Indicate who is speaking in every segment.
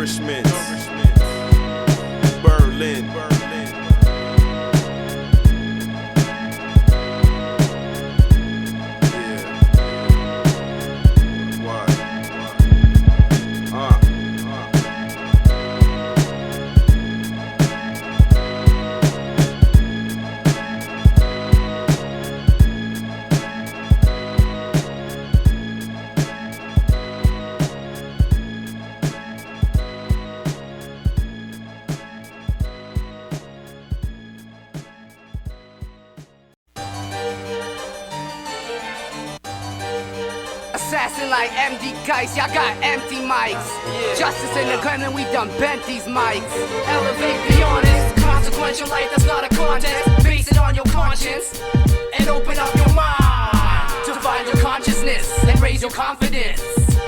Speaker 1: nourishment. Berlin.
Speaker 2: Assassin like MD Geist, y'all got empty mics. Justis and the Gremlin, we done bent these mics. Elevate the honest, consequential light that's not a contest. Base it on your conscience and open up your mind to find your consciousness and raise your confidence.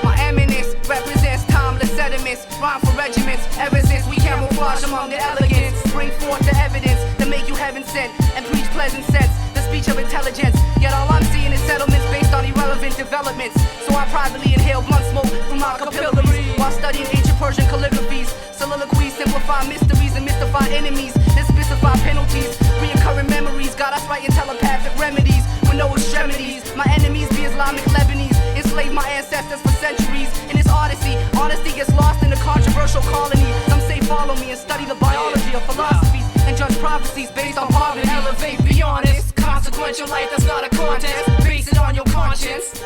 Speaker 2: My eminence represents timeless sediments, rhyme for regiments. Ever since we camouflage among the elegance, bring forth the evidence that make you heaven sent and preach pleasant sense, the speech of intelligence. Yet all I'm seeing is settlements based on irrelevant developments. So I privately inhale blunt smoke from my capillaries while studying ancient Persian calligraphies. Soliloquies simplify mysteries and mystify enemies, then specify penalties. Reoccurring memories got us writing telepathic remedies with no extremities. My enemies be Islamic Lebanese, enslaved my ancestors for centuries. In this odyssey, honesty gets lost in a controversial colony. Some say follow me and study the biology of philosophies and judge prophecies based on poverty. Elevate, be honest, consequential light that's not a contest. Base it on your conscience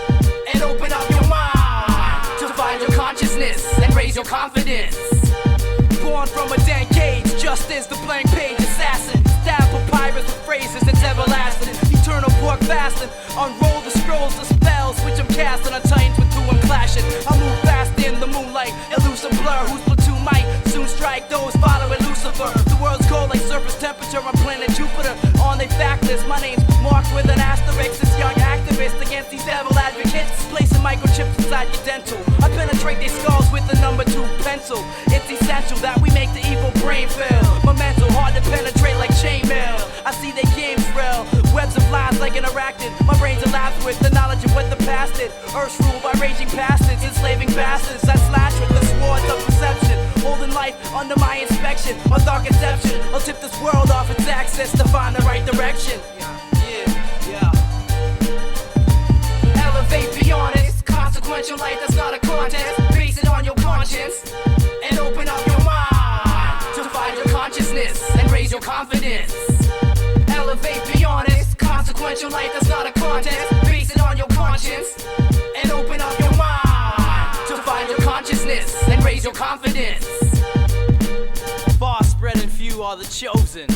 Speaker 2: and open up your mind to find your consciousness and raise your confidence. Born from a dank cage, Justis, the blank page assassin. Stab papyrus with phrases that's everlasting. Eternal pork fasting, unroll the scrolls, the spells which I'm casting on titans with who I'm clashing. I move fast in the moonlight, elusive blur whose platoon might soon strike those following Lucifer. The world's cold like surface temperature on planet Jupiter. On they fact list, my name's marked with an asterisk. This young activist against these devil advocates, placing microchips inside your dental. I penetrate their skulls with the number 2 pencil. It's essential that we make the evil brain fail. My mental hard to penetrate like chainmail. I see they games frail, webs of lies like interacting. My brain's elapsed with the knowledge of what the past did. Earth's ruled by raging bastards, enslaving bastards. I slash with the swords of perception, holding life under my inspection. My dark conception will tip this world off its axis to find the right direction. Elevate, be honest, consequential light that's not a contest. Base it on your conscience and open up your mind to find your consciousness and raise your confidence. Elevate, be honest, consequential light that's not a contest. Base it on your conscience and open up your mind to find your consciousness and raise your confidence. Far spread and few are the chosen,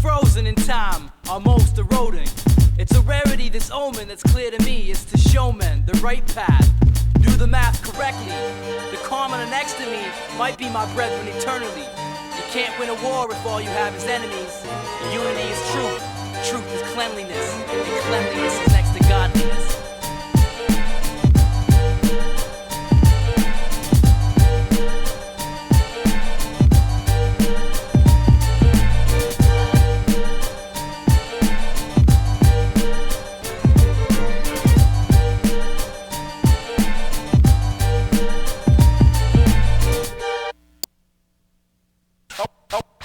Speaker 2: frozen in time are most eroding. It's a rarity, this omen that's clear to me is to show men the right path. Do the math correctly. The commoner next to me might be my brethren eternally. You can't win a war if all you have is enemies. Unity is truth. Truth is cleanliness. And cleanliness is next to godliness.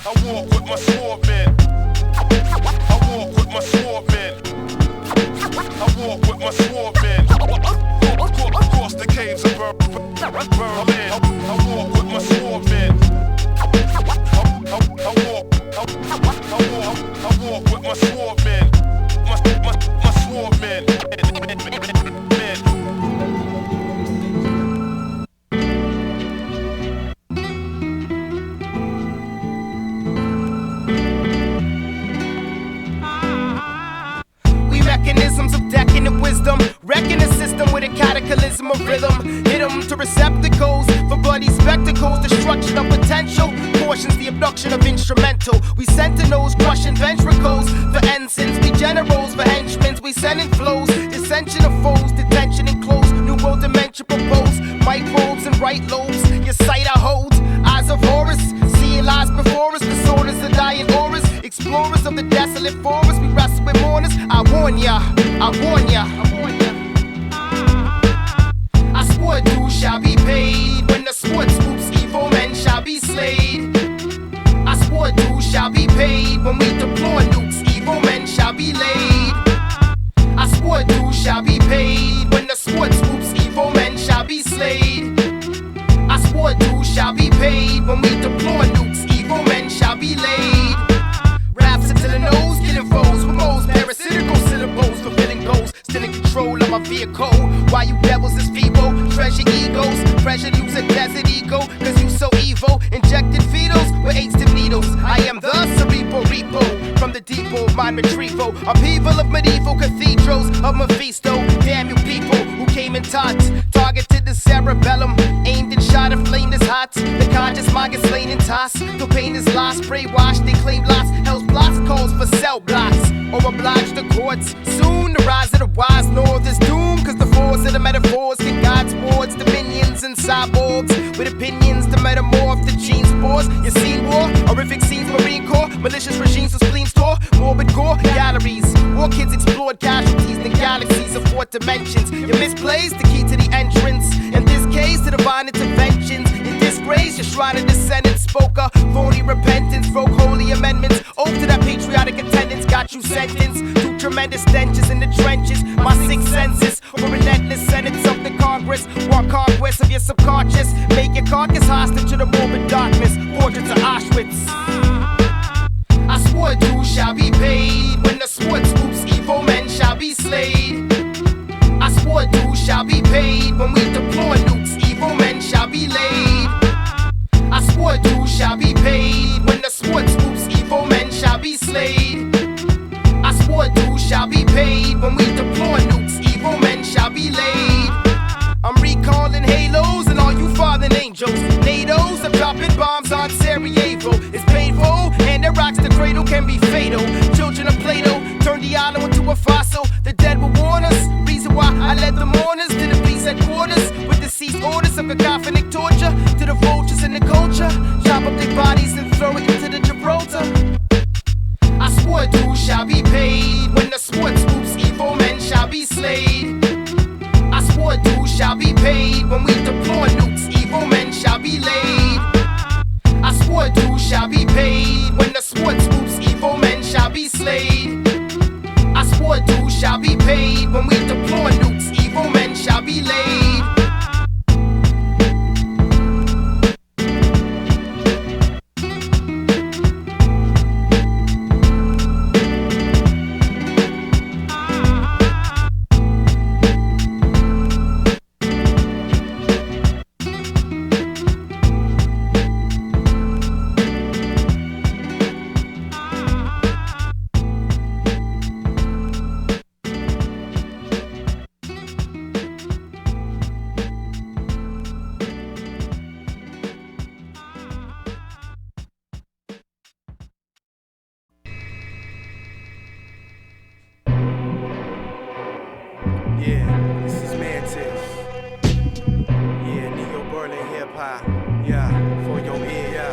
Speaker 1: I walk with my sword man. I walk with my sword man. I walk with my sword man. Across the caves of Berlin. I walk with my sword man. I walk with my sword man. My sword man.
Speaker 3: Mechanisms of decadent wisdom, wrecking the system with a cataclysm of rhythm. Hit 'em to receptacles for bloody spectacles, destruction of potential, portions the abduction of instrumental. We sentinels crushing ventricles for ensigns, we generals for henchmen. We sending flows, dissension of foes, detention enclosed, new world dimension proposed. Microbes and right lobes, your sight I hold, eyes of Horus, seeing lies before us, disorders the dying auras. Explorers of the desolate forest, we wrestle with mourners. I warn ya, I warn ya, I warn ya. I swore dues shall be paid when the sword swoops evil men be slayed. I swore dues shall be paid when we deploy nukes. Evil men shall be laid. I swore dues shall be paid when the sword swoops. Evil men shall be slayed. I swore dues shall be paid when we deploy nukes. Evil men shall be laid. Raps into the nose, getting foes with moles, parasitical syllables, fulfilling goals. Still in control of my vehicle. Why you devils is feeble? Treasure egos, pressure use a desert ego. Cause you so evil. Injected fetals with AIDS-tip needles. I am the cerebral repo from the depot of mind retrieval. Upheaval of medieval cathedrals of Mephisto. Damn you people who came in tots. Targeted the cerebellum, aimed and shot a flame that's hot. The conscious mind gets slain and tossed. The pain is lost, brainwashed, they claim lots. Hell's blocks calls for cell blocks. Or oblige the courts. Soon the rise of the wise know this doom. Cause the force of the metaphors can guide towards dominions and cyborgs. With opinions to metamorph the gene spores. You seen war, horrific scenes, Marine Corps. Malicious regimes with spleens tore, morbid gore galleries. War kids explored casualties in the galaxies of fourth dimensions. You misplaced the key to the entrance. In this case, to divine interventions. In disgrace, your shrine of descendants spoke a phony repentance. Broke holy amendments. Oath to that patriotic attendance. Got you sentenced to tremendous stenches in the trenches. My sixth senses for relentless sentence of the Congress. Want conquest of your subconscious. Make your carcass hostage to the morbid darkness. Portraits of Auschwitz. I swore dues shall be paid when the sword swoops. Evil men shall be slayed. I swore dues shall be paid when we deploy nukes. Evil men shall be laid. I swore dues shall be paid when the sword swoops. Evil men shall be slayed. I swore dues shall be paid when we deploy nukes. Evil men shall be laid. I'm recalling halos and all you fallen angels. NATO's are dropping bombs on Sarajevo. It's painful, and the rocks the cradle can be fatal. Children of Plato turn the island into a fossil. The dead will warn us. Reason why I led the mourners to the police headquarters with the ceased orders of cacophonic torture. To the vultures in the culture, chop up their bodies and throw it into the Gibraltar. I swore dues shall be paid when the sword swoops. Evil men shall be slayed. I swore dues shall be paid when we deploy nukes. Evil men shall be laid. I swore dues shall be paid when the sword swoops. Evil men shall be slayed. I swore dues shall be paid when we deploy nukes. Evil men shall be laid.
Speaker 4: Yeah, this is Mantis. Yeah, Neo Berlin hip hop. Yeah, for your ear.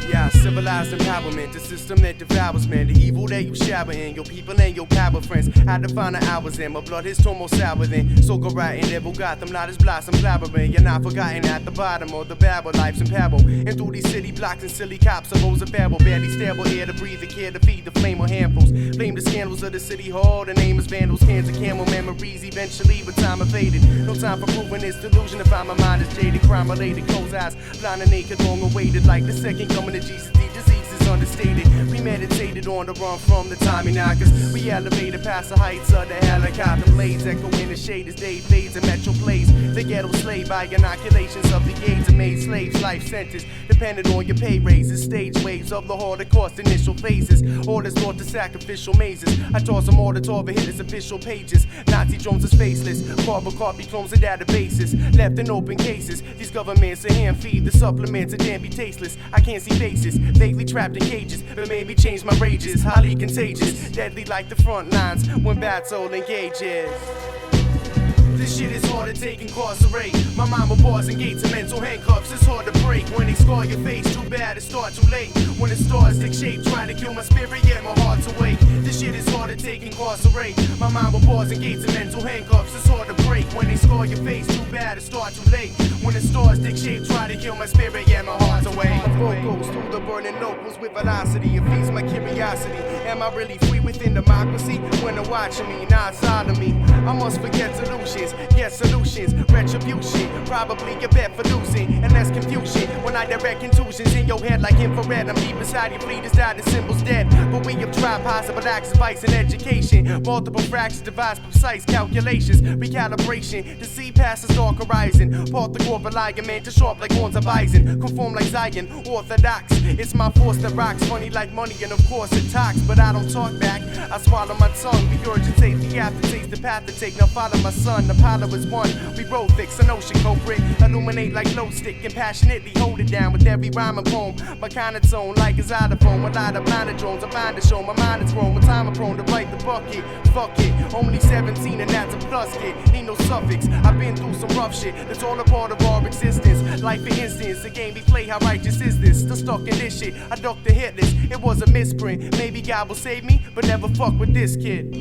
Speaker 4: Yeah, civilized empowerment, the system that devours men, the evil that you shower in, your people and your power friends. Had to find the hours in, my blood is more sour than so go right in Evil Gotham, not as blossom flowering. You're not forgotten at the bottom of the barrel, life's in peril. And through these city blocks and silly cops, a rose of barrel, barely stable air to breathe, a care to feed the flame of handfuls. Blame the scandals of the city hall, the name is vandals, cans of camel memories, eventually with time evaded. No time for proving this delusion, if my mind is jaded, crime related, closed eyes, blind and naked, long awaited, like the second coming of Jesus. Disease is understated, premeditated, on the run from the Tommy knockers. We elevated past the heights of the helicopter blades, echo in the shade as day fades and metro plays. The ghetto slave by inoculations of the AIDS and made slaves, life sentence depended on your pay raises, stage waves of the Holocaust initial phases, orders brought to sacrificial mazes. I toss them all to hit his official pages. Nazi drones is faceless, carbon copy clones and databases, left in open cases. These governments are hand feed the supplements, and damn be tasteless. I can't see faces, vaguely trapped in cages, but maybe change my rages. Highly contagious, deadly like the front lines when battle engages. This shit is hard to take, incarcerate. My mama bars and gates and mental handcuffs. It's hard to break when they scar your face. Too bad it starts too late. When the stars take shape, trying to kill my spirit, yeah, my heart's awake. This shit is hard to take, incarcerate. My mama bars and gates and mental handcuffs. It's hard to break when they scar your face. Too bad it starts too late. When the stars take shape, try to kill my spirit, yeah, my heart's awake.
Speaker 3: away. My vocals through the burning locals with velocity. It feeds my curiosity. Am I really free within democracy? When they're watching me, not side of me. I must forget solutions, get solutions, retribution. Probably a bet for losing and less confusion. When I direct intrusions in your head like infrared, I'm deep inside your fleet, is that the symbol's dead. But we have tried possible acts, advice, and education. Multiple fractions, devise precise calculations, recalibration to see past the dark horizon. Part the corporate lion, to sharp like horns of bison. Conform like Zion, orthodox. It's my force that rocks, funny like money, and of course it talks. But I don't talk back, I swallow my tongue. Regurgitate the aftertaste, the path to take. Now follow my son, Apollo is one. We roll fix an ocean culprit. Illuminate like glow stick and passionately hold it down with every rhyme and poem. My kind of tone like a xylophone. A lot of blinded drones, I find to show my mind is grown. My time I'm prone to bite the bucket. Fuck it, only 17 and that's a plus kid. Need no suffix, I've been through some rough shit. That's all a part of our existence. Like for instance, the game we play, how righteous is this? Still stuck in this shit, I ducked the hit list. It was a misprint, maybe God will save me, but never fuck with this kid.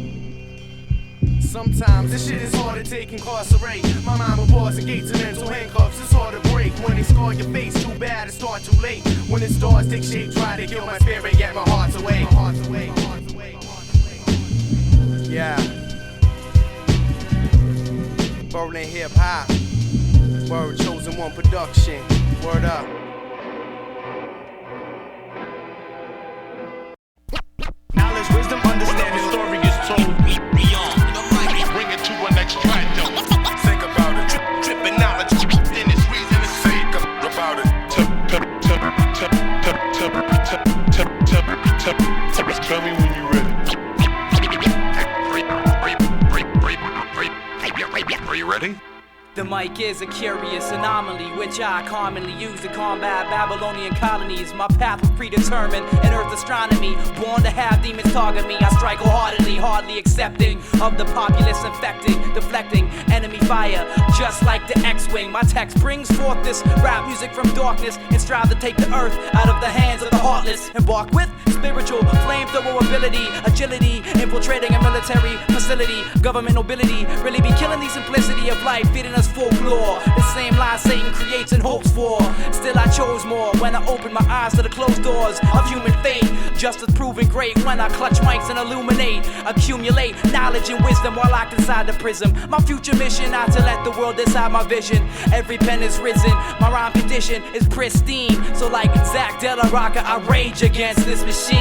Speaker 3: Sometimes this shit is hard to take, incarcerate. My mind will pause and gates and mental handcuffs. It's hard to break when they scar your face. Too bad it's start too late. When the stars take shape, try to kill my spirit, get my heart's away. Yeah. Berlin hip hop. Word Chosen One production. Word up.
Speaker 1: Knowledge, wisdom, understanding. The story is told beyond. Bring it to an extract. Think about it. Tripping knowledge. Then it's reason to think about it. Tell me when you're ready. Are you ready?
Speaker 5: The mic is a curious anomaly, which I commonly use to combat Babylonian colonies. My path was predetermined in Earth astronomy. Born to have demons target me, I strike wholeheartedly, hardly accepting of the populace infecting, deflecting enemy fire, just like the X-Wing. My text brings forth this rap music from darkness and strive to take the earth out of the hands of the heartless. Embark with spiritual flamethrower ability, agility, infiltrating a military facility. Government nobility really be killing the simplicity of life, feeding us folklore. The same lie Satan creates and hopes for. Still I chose more when I opened my eyes to the closed doors of human fate. Justice proving great when I clutch mics and illuminate, accumulate knowledge and wisdom while locked inside the prism. My future mission not to let the world decide my vision. Every pen is risen, my rhyme condition is pristine. So like Zach De La Rocca, I rage against this machine.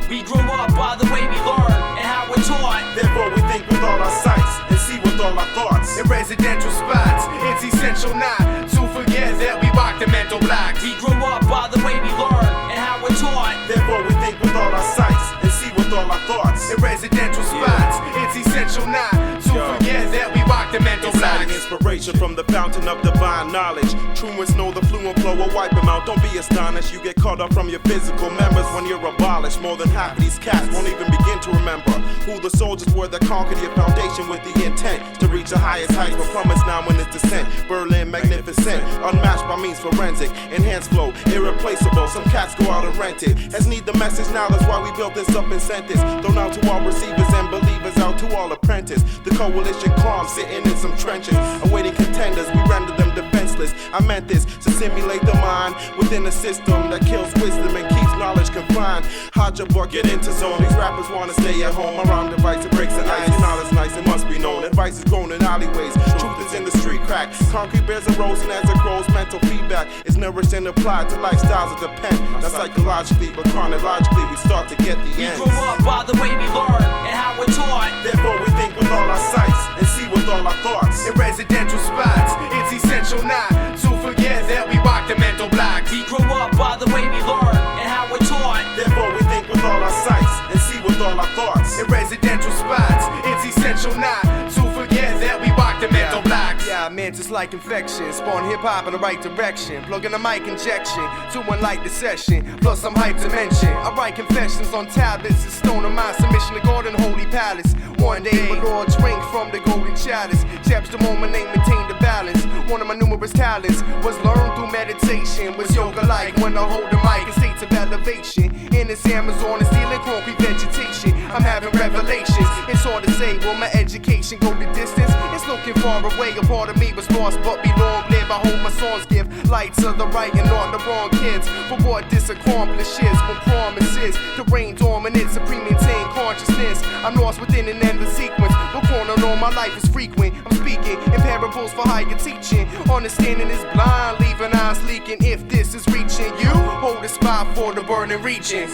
Speaker 5: We grew up by the way we learn and how we're taught.
Speaker 6: Therefore we think with all our sights and see with all our thoughts.
Speaker 3: In residential spots, it's essential not to forget that we rock the mental blocks.
Speaker 5: We grew up by the way we learn and how we're taught.
Speaker 6: Therefore we think with all our sights and see with all our thoughts.
Speaker 3: In residential spots, it's essential not to forget that we rock the mental blocks.
Speaker 6: Inspiration from the fountain of divine knowledge. Truants know the fluent flow will wipe them out. Don't be astonished, you get caught up from your physical members when you're abolished. More than half of these cats won't even begin to remember who the soldiers were that conquered your foundation with the intent to reach the highest heights, but plummets now in its descent. Berlin, magnificent, unmatched by means forensic, enhanced flow, irreplaceable. Some cats go out and rent it. As need the message now, that's why we built this up and sent this. Thrown out to all receivers and believers, out to all apprentices. The coalition calm, sitting in some trenches, awaiting contenders. We render them defenseless. I meant this to simulate the mind within a system that kills wisdom and keeps knowledge confined. Hajahbug, get into zone. These rappers wanna stay at home. My rhyme device, it breaks the ice. Knowledge nice, it must be known. Advice is grown in alleyways. Truth is in the street crack. Concrete bears erosion as it grows. Mental feedback is nourished and applied to lifestyles that depend. Not psychologically, but chronologically, we start to get the ends.
Speaker 5: We grew up by the way we learn and how we're taught.
Speaker 6: Therefore we think with all our sights and see with all our thoughts.
Speaker 3: In residential spots, it's essential not to forget that we rock the mental blocks.
Speaker 5: We grew up by the way we learn and how we're taught.
Speaker 6: Therefore we think with all our sights and see with all our thoughts.
Speaker 3: In residential spots, it's essential not to forget that we rock the mental blocks. Yeah, Mantis like infection, spawn hip hop in the right direction. Plug in a mic injection to enlighten the session. Plus some hype to mention. I write confessions on tablets and stone of my submission to God in Holy Palace. One day, my Lord drink from the golden chalice. Chapter the moment, name maintain the balance. One of my numerous talents was learned through meditation. Was yoga like when I hold the mic in states of elevation. In this Amazon and stealing concrete vegetation. I'm having revelations. It's hard to say, will my education go the distance? It's looking far away. A part of me was lost, but be long lived. I hope my songs give
Speaker 4: Lights of the right and on the wrong kids. For what this accomplishes when promises to reign dominant, supreme maintain consciousness. I'm lost within an endless sequence, but corner on my life is frequent. I'm speaking in parables for higher teaching. Understanding is blind, leaving eyes leaking. If this is reaching you, hold a spot for the burning regions.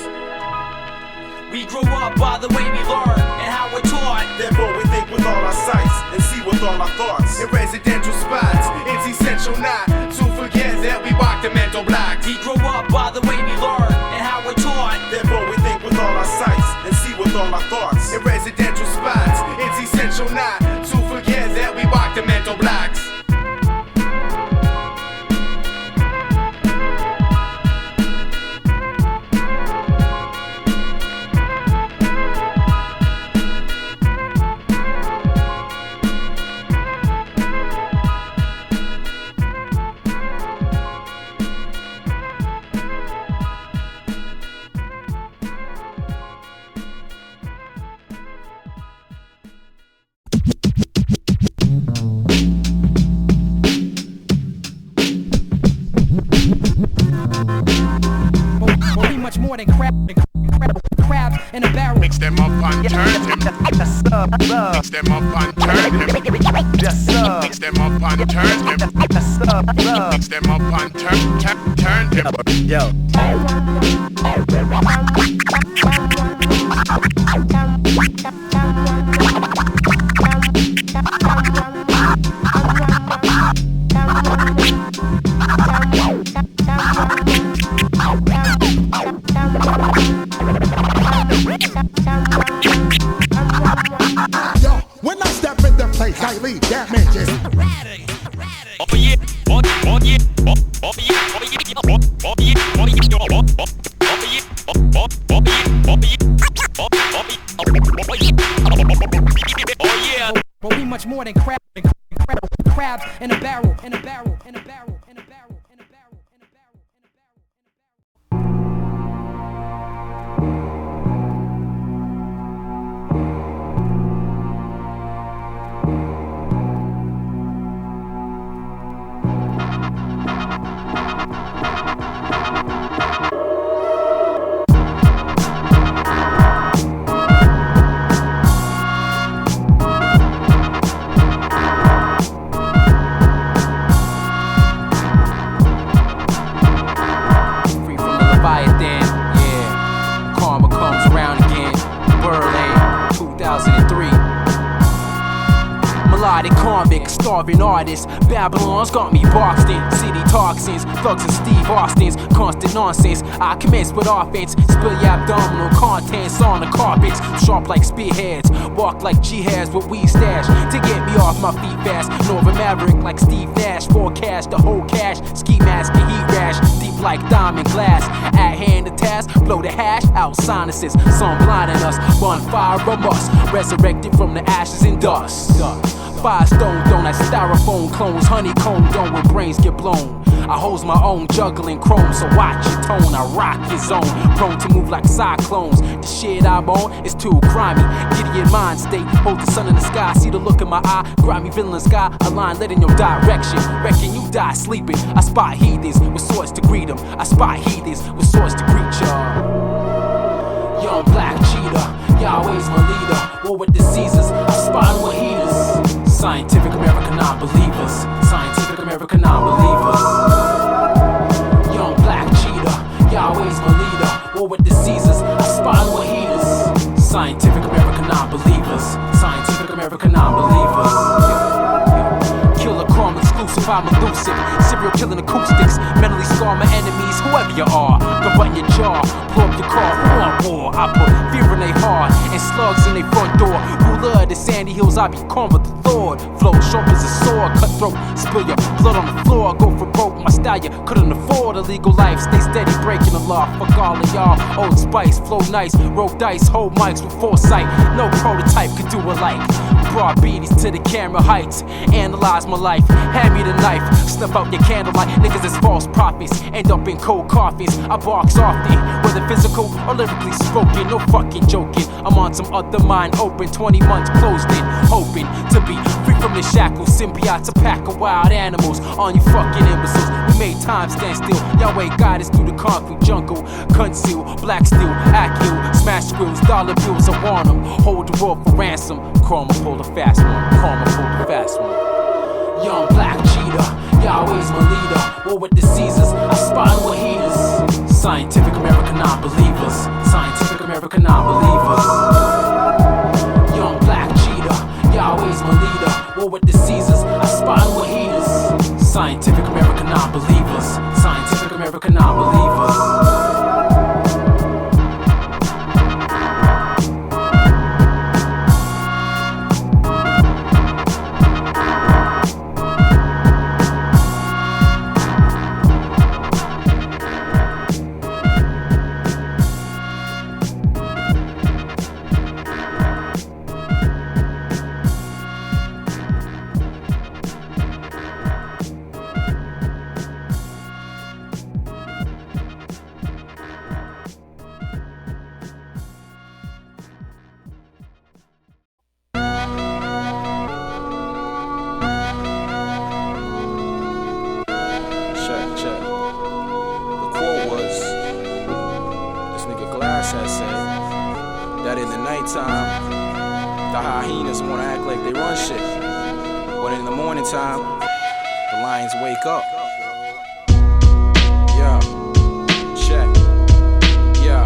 Speaker 5: We grow up by the way we learn and how we're taught.
Speaker 6: Therefore we think with all our sights and see with all our thoughts.
Speaker 4: In residential spots, it's essential not to forget that we walk the mental blocks.
Speaker 5: We grow up by the way we learn and how we're taught.
Speaker 6: Therefore we think with all our sights and see with all our thoughts.
Speaker 4: In residential spots, it's essential not to forget that we walk the mental blocks.
Speaker 5: More than crab in a barrel.
Speaker 1: Mix them up and turn them. Mix them up and turn them. Mix them up and turn them. Mix them up and turn them.
Speaker 3: Yo.
Speaker 7: When I step in the place, I leave damages.
Speaker 1: Oh yeah, oh yeah, oh yeah, oh yeah, oh yeah, oh yeah, oh yeah, oh yeah.
Speaker 5: But we much more than crab in a barrel, in a barrel, in a barrel, in a barrel, in a barrel, in a barrel, in a barrel. Comic, starving artist, Babylon's got me boxed in. City toxins, thugs and Steve Austins, constant nonsense. I commence with offense, spill your abdominal contents on the carpets. Sharp like spearheads, walk like jihads with weed stash to get me off my feet fast. Northern Maverick like Steve Nash, forecast the whole cash. Ski mask and heat rash, deep like diamond glass. At hand the task, blow the hash out sinuses. Sun blinding us, bonfire of us, resurrected from the ashes and dust. Firestone dome, that styrofoam clones, honeycomb dome when brains get blown. I holds my own juggling chrome, so watch your tone, I rock your zone. Prone to move like cyclones, the shit I'm on is too grimy. Gideon mind state, hold the sun in the sky, see the look in my eye. Grimy villain sky, a line led in your direction. Reckon you die sleeping, I spot heathens with swords to greet them. I spot heathens with swords to greet y'all. Young black cheetah, Yahweh's my leader. War with diseases, I spot with heaters. Scientific American non-believers. Scientific American non-believers. Young black cheetah, Yahweh's my leader. War with diseases, I spot with heaters. Scientific American non-believers. Scientific American non-believers. Killer Chrome exclusive, I'm elusive. Serial killing acoustics, mentally scar my enemies, whoever you are. Gun button your jaw, blow up your car, who want war? I put fear in their heart and slugs in their front door. Ruler of the sandy hills, I become with the Lord. Flow sharp as a sword, cutthroat, spill your blood on the floor. Go for broke, my style you couldn't afford. A legal life, stay steady, breaking the law. Fuck all of y'all, Old Spice, flow nice, roll dice, hold mics with foresight. No prototype could do it like
Speaker 8: brought beaties to the camera heights. Analyze my life, hand me the knife. Snuff out your candlelight, niggas is false prophets. End up in cold coffins, I bark softly. Whether physical or lyrically spoken, no fucking joking. I'm on some other mind open, 20 months closed in. Hoping to be free from the shackles. Symbiotes, a pack of wild animals. On you fucking imbeciles, we made time stand still. Yahweh guide us through the concrete jungle. Conceal, black steel, ACU, smash squills, dollar bills, I want them. Hold the world for ransom. Karma pull the fast one, karma pull the fast one. Young black cheetah, Yahweh's my leader. War with the Caesars, I spot with heaters. Scientific American non-believers. Scientific American non-believers. Young black cheetah, Yahweh's my leader. War with the Caesars, I spot with heaters. Scientific American non-believers. Scientific American non-believers.
Speaker 9: That in the nighttime, the hyenas wanna act like they run shit. But in the morning time, the lions wake up. Yeah, check. Yeah.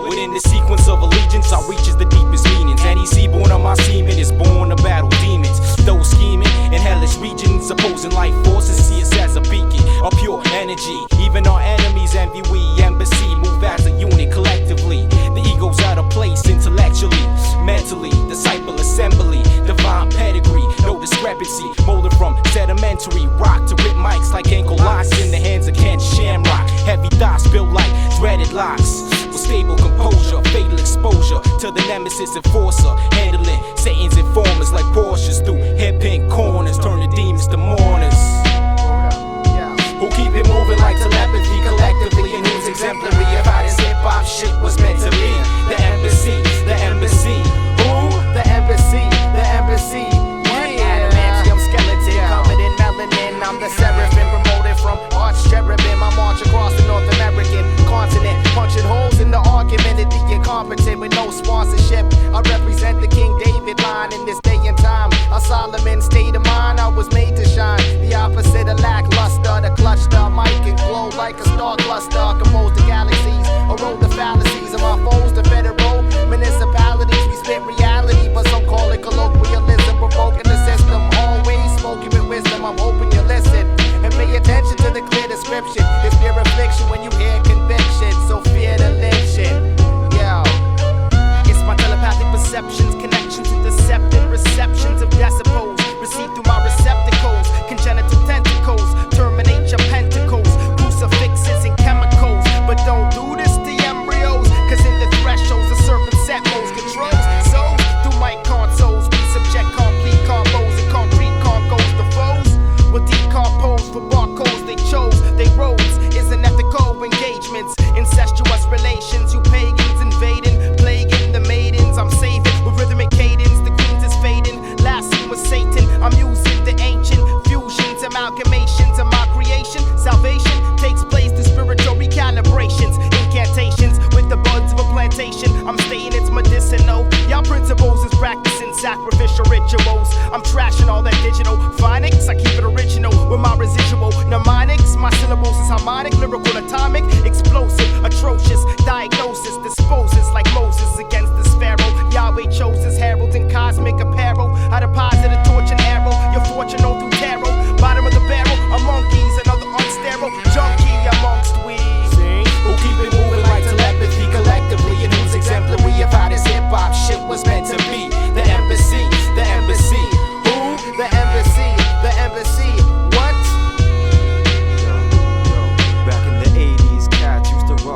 Speaker 9: Within the sequence of allegiance, I reaches the deepest meanings. Any seaborn of my semen is born to battle demons. Those scheming in hellish regions, opposing life forces, see us as a beacon of pure energy. Even our enemies envy we embassy, move as a unit collectively. The ego's out of place intellectually, mentally, disciple assembly, divine pedigree, no discrepancy, molded from sedimentary rock to rip mics like ankle locks in the hands of Ken Shamrock. Heavy dots built like threaded locks. With stable composure, fatal exposure to the nemesis enforcer, handling Satan's informers like Porsches through hairpin corners, turning demons to mourners. Who keep it moving like telepathy collectively, and who's exemplary of how this hip-hop shit was meant to be. The embassy. Who? The embassy. Yeah. Adamantium skeleton, covered in melanin. I'm the seraphim promoted from arch cherubim. I march across the North American continent, punching holes in the argument of the incompetent with no sponsorship. I represent the King David line in this day and time. A Solomon state of mind, I was made to shine. The opposite of lackluster, the cluster mic and glow like a star cluster. Composed the galaxies, erode the fallacies of my foes. The federal municipalities, we spit reality, but some call it colloquialism, provoking the system. Always smoking with wisdom, I'm hoping you listen and pay attention to the clear description. It's mere affliction when you hear conviction, so fear the lynching. Yo, it's my telepathic perceptions, connections with deceptive receptions of decibels, received through my receptacles, congenital tentacles, terminate your pentacles, crucifixes and chemicals. But don't do this to embryos, cause in the thresholds the serpent set modes controls. So through my consoles we subject complete combos and concrete congos. The foes will decompose for barcodes they chose. They roads is unethical engagements, incestuous relations. You pagans invading, plaguing the maidens. I'm saving with rhythmic cadence. The queens is fading. Last seen was Satan. I'm using the ancient fusions, amalgamations of my creation. Salvation takes place through spiritual recalibrations, incantations with the buds of a plantation. I'm stating it's medicinal. Y'all principles is practicing sacrificial rituals. I'm trashing all that digital phonics. I keep it original with my residual mnemonics. My syllables is harmonic, lyrical, atomic, explosive, atrocious. Diagnosis disposes like Moses against the sparrow. Yahweh chose his herald in cosmic apparel. I deposit a torch and arrow. Your fortune known through tarot. Bottom of the barrel, a monkey's another unsterile junkie amongst we. Who keep it moving like telepathy collectively, and who's exemplary of how this hip-hop shit was meant to be. The embassy. Who? The embassy. What?
Speaker 4: Back in the 80s, cats used to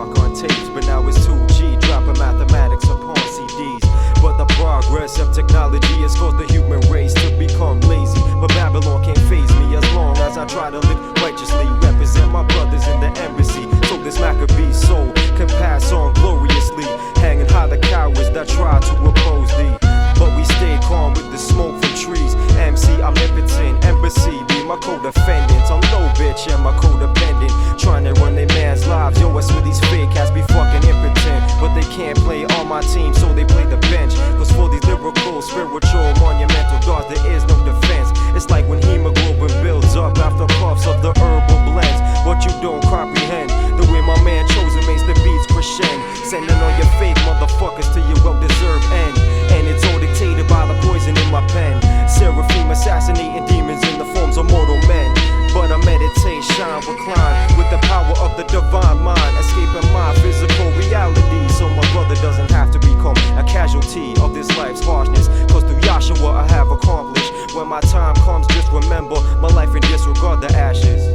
Speaker 9: flourishing. Sending all your fake motherfuckers to your well-deserved end. And it's all dictated by the poison in my pen. Seraphim assassinating demons in the forms of mortal men. But I meditate, shine, recline with the power of the divine mind, escaping my physical reality, so my brother doesn't have to become a casualty of this life's harshness. Cause through Yahshua I have accomplished. When my time comes, just remember my life and disregard the ashes.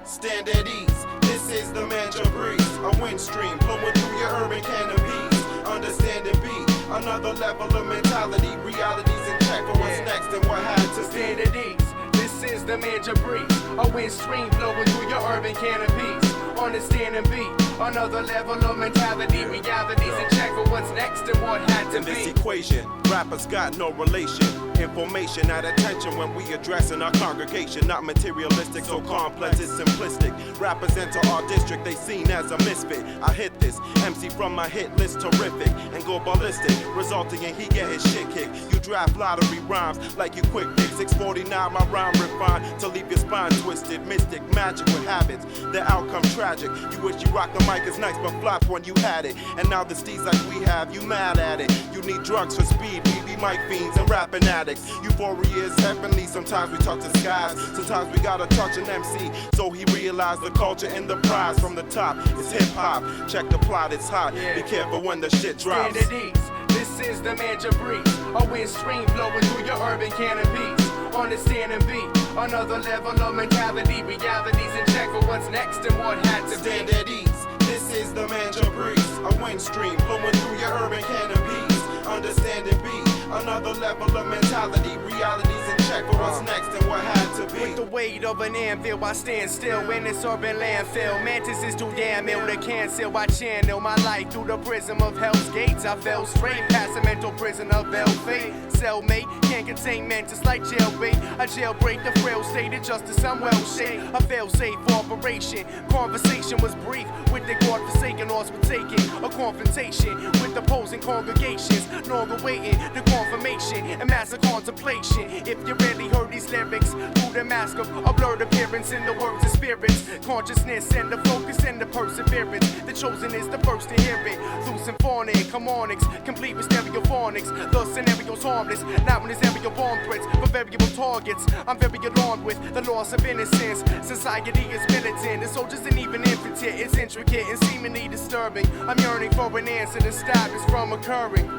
Speaker 6: Stand at ease, this is the Manjah breeze. A wind stream blowing through your urban canopies. Understand and be another level of mentality. Realities in check for what's next and what had to
Speaker 3: stand at ease. This is the Manjah breeze. A wind stream blowing through your urban canopies. Understand and be another level of mentality. Realities in check for what's next and what had to
Speaker 6: in this
Speaker 3: be.
Speaker 6: equation, rappers got no relation. Information at attention when we addressing our congregation. Not materialistic, so complex, it's simplistic. Rappers enter our district, they seen as a misfit. I hit this MC from my hit list, terrific, and go ballistic, resulting in he get his shit kicked. You draft lottery rhymes like you quick pick. 649, my rhyme refined to leave your spine twisted. Mystic, magic with habits, the outcome tragic. You wish you rocked the mic, it's nice but flopped when you had it. And now the steez like we have, you mad at it. You need drugs for speed, we be mic fiends and rapping addicts. Euphoria is heavenly, sometimes we touch the skies. Sometimes we gotta touch an MC, so he realized the culture and the prize. From the top, it's hip-hop, check the plot, it's hot. Be careful when the shit drops.
Speaker 3: Stand at ease, this is the Manjah breeze. A wind stream blowing through your urban canopies. Understand and be another level of mentality. Realities in check for what's next and what had to be.
Speaker 6: Stand at ease, this is the Manjah breeze. A wind stream blowing through your urban canopies. Understand and be another level of mentality. Realities in check for what's next and what had to be.
Speaker 3: With the weight of an anvil, I stand still in this urban landfill. Mantis is too damn ill to cancel. I channel my life through the prism of hell's gates. I fell straight past a mental prison of hell fate. Cellmate can't contain Mantis like jailbait. I jailbreak the frail state of justice. I'm well shaped. A fail-safe operation. Conversation was brief with the God-forsaken odds were taking a confrontation with opposing congregations. Longer waiting the confirmation and massive contemplation. If you really heard these lyrics through the mask of a blurred appearance in the words of spirits, consciousness and the focus and the perseverance. The chosen is the first to hear it through symphonic harmonics, complete with stereophonics. The scenario's harmless, not when there's aerial bomb threats for variable targets. I'm very alarmed with the loss of innocence. Society is militant, the soldiers ain't even impotent. It's intricate and seemingly disturbing. I'm yearning for an answer to stop this from occurring.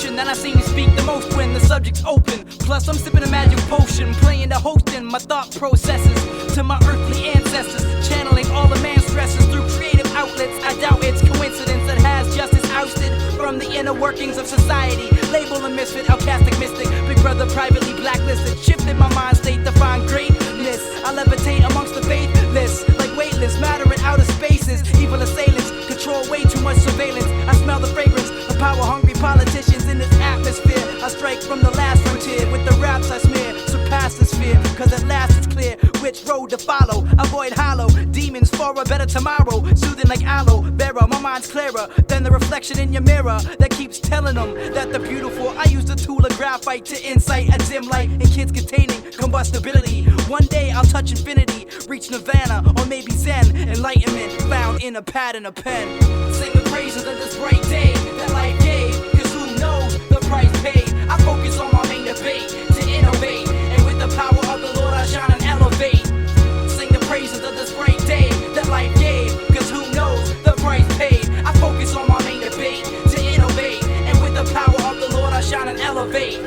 Speaker 5: Then I seem to speak the most when the subject's open. Plus I'm sipping a magic potion, playing the host in my thought processes to my earthly ancestors, channeling all of man's stresses through creative outlets. I doubt it's coincidence for a better tomorrow. Soothing like aloe vera, my mind's clearer than the reflection in your mirror that keeps telling them that they're beautiful. I use the tool of graphite to incite a dim light in kids containing combustibility. One day I'll touch infinity, reach nirvana, or maybe Zen, enlightenment found in a pad and a pen. Sing the praises of this bright day that life gave, cause who knows the price paid. I focus on my main debate to innovate, and with the power of the Lord I shine and elevate. Sing the praises of this bright day that life gave, cause who knows the price paid. I focus on my main debate to innovate, and with the power of the Lord I shine and elevate.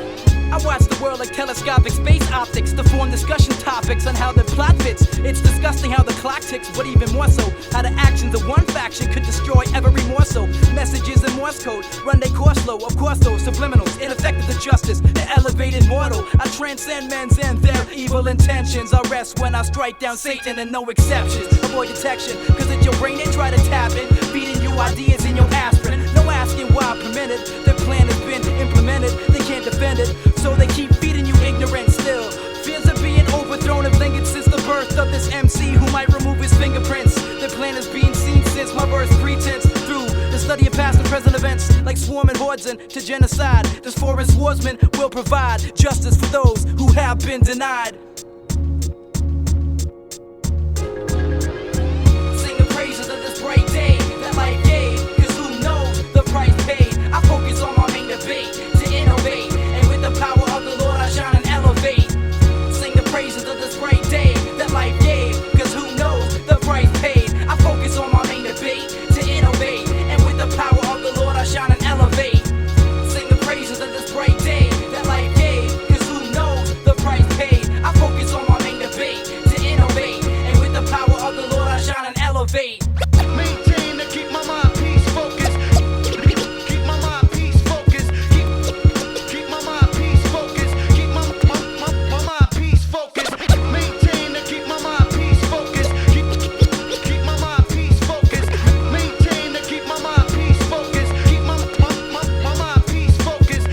Speaker 5: I watch the world like telescopic space optics to form discussion topics on how the plot fits. It's disgusting how the clock ticks, but even more so, how the actions of one faction could destroy every morsel. Messages in Morse code run their course slow. Of course, those subliminals, ineffective to justice, the elevated mortal. I transcend men's and their evil intentions. I rest when I strike down Satan and no exceptions. Avoid detection, cause it's your brain they try to tap in, feeding you ideas in your aspirin. No asking why permitted, their plan has been implemented. They can't defend it, so they keep feeding you ignorance still. Fears of being overthrown have lingered since the birth of this MC who might remove his fingerprints. The plan has been seen since my birth pretense. Through the study of past and present events, like swarming hordes into genocide, this forest swordsman will provide justice for those who have been denied. Sing the praises of this bright day that life gave, cause who knows the price paid. I focus on my main debate to innovate, and with the power of the Lord I shine and elevate. Sing the praises of this bright day that life gave, cause who knows the price paid. I focus on my main debate to innovate, and with the power of the Lord I shine and elevate. Sing the praises of this bright day that life gave, cause who knows the price paid. I focus on my main debate to innovate, and with the power of the Lord I shine and elevate.
Speaker 3: Maintain to keep my mind peace focused. Keep my mind peace focused. Keep my mind peace focused. Keep my mind peace focused. Maintain to keep my mind peace focused. Keep my mind peace focused. Maintain to keep my mind peace focused. Keep my mind peace focused.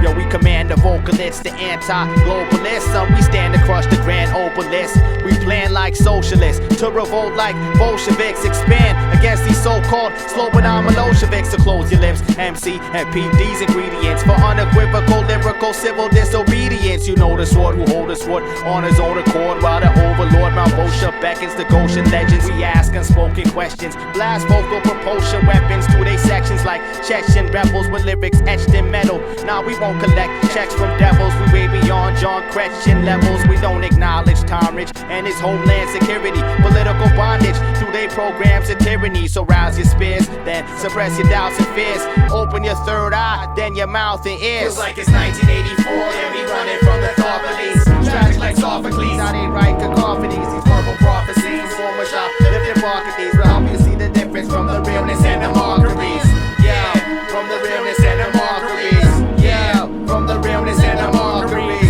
Speaker 10: Yo, we command the vocalists, the anti-globalists, and we stand to crush the grand obelisk. We plan like socialists, to revolt like Bolsheviks, expand against these so-called Slobodan Milosevics. So close your lips, MC, and peep these ingredients for unequivocal, lyrical, civil disobedience. You know the sword who hold the sword on his own accord, while the overlord Mount Bosha beckons the Goshen legends. We ask unspoken questions, blast vocal propulsion weapons to their sections like Chechen rebels with lyrics etched in metal. Nah, we won't collect checks from devils. We way beyond John Gretchen levels. We don't acknowledge Tom Rich and his homeland security, political bondage through their programs of tyranny. So rouse your spears, then suppress your doubts and fears. Open your third eye, then your mouth and ears.
Speaker 3: Feels like it's 1984 and we running from the thought police. Tragic like Sophocles.
Speaker 10: Now they write cacophonies, these verbal prophecies. Former shop, lifted marketies will help you see the difference from the realness and the mockeries. Yeah, from the realness and the mockeries. Yeah, from the realness and the mockeries.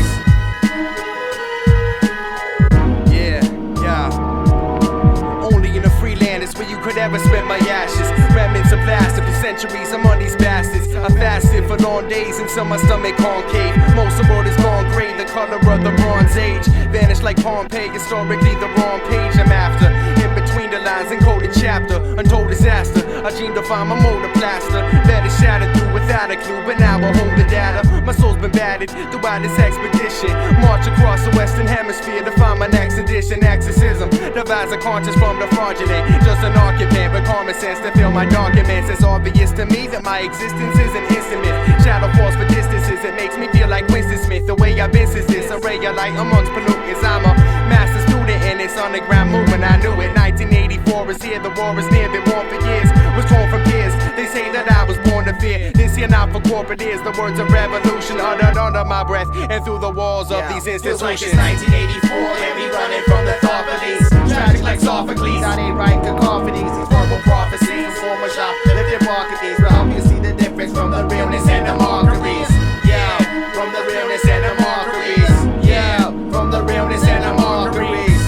Speaker 3: Only in the freeland is where you could ever spend my ashes. Remnants of blasted for centuries, I'm on these bastards. I fasted for long days until my stomach concave. Most of what is gone gray, the color of the Bronze Age. Vanished like Pompeii, historically the wrong page I'm after. In between the lines, encoded chapter, untold disaster. I dreamed to find my motor plaster. Let it shatter through without a clue, but now I hold the data. My soul's been battered throughout this expedition. March across the western hemisphere to find my next edition. Exorcism divides the conscious from the fraudulent. Just an argument, but common sense to fill my documents. It's obvious to me that my existence is an instant. Shadow falls for distances, it makes me feel like Winston Smith. The way I business this, a ray of light amongst pollutants. I'm a master student in this underground movement. I knew it. 1984 is here, the war is near. Been warm for years, was torn from peers. They say that I was born to fear. This here
Speaker 4: Crying out for corporate ears, the words of revolution uttered under my breath and through the walls of these institutions.
Speaker 10: Feels like it's 1984 and we running from the thought police. Tragic like Sophocles, I ain't write cacophonies. These verbal prophecies, former shop, live your market these. Will help you see the difference from the realness and the mockeries. Yeah, from the realness and the mockeries. Yeah, from the realness and the mockeries.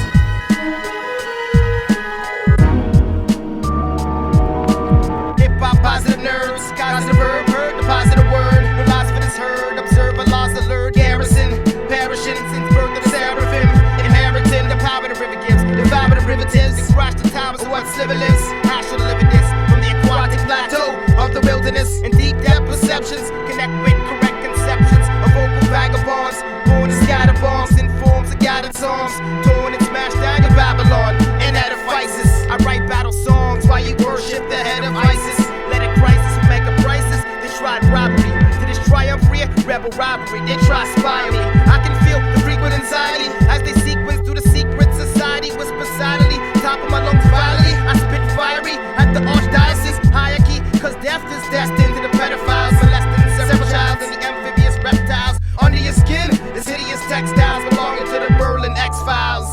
Speaker 3: Hip-hop positive nerds, guys the verb, heard the positive word. Relies for this herd, observe a lost alert. Garrison, perishing since birth of the seraphim. Inheriting the power the river gives. The vibe of the river tips. They crash the towers of what sliver lives. I should live in this from the aquatic plateau of the wilderness. In deep depth perceptions, connect with correct conceptions of vocal vagabonds. Born to scatter bombs in forms of gathered songs. Torn and smashed down your Babylon and edifices. I write battle songs while you worship the head of ISIS. Let a crisis make a crisis. They tried robbery. To this triumvirate, rebel robbery. They try spy me. I can feel the frequent anxiety as they sequence through the secret society. Whisper silently, top of my lungs violently. I spit fiery at the archdiocese hierarchy. Cause death is destined to the pedophiles, molesting several child and the amphibious reptiles. Under your skin is hideous textiles belonging to the Berlin X-Files.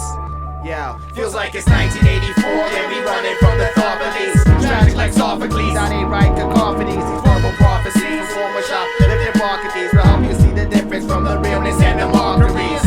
Speaker 10: Yeah, feels like it's 1984 and we running from the thought police. Tragic like Sophocles, I ain't write cacophonies. These verbal prophecies, former shop, live your market these. Will help you see the difference from the realness and the mockeries.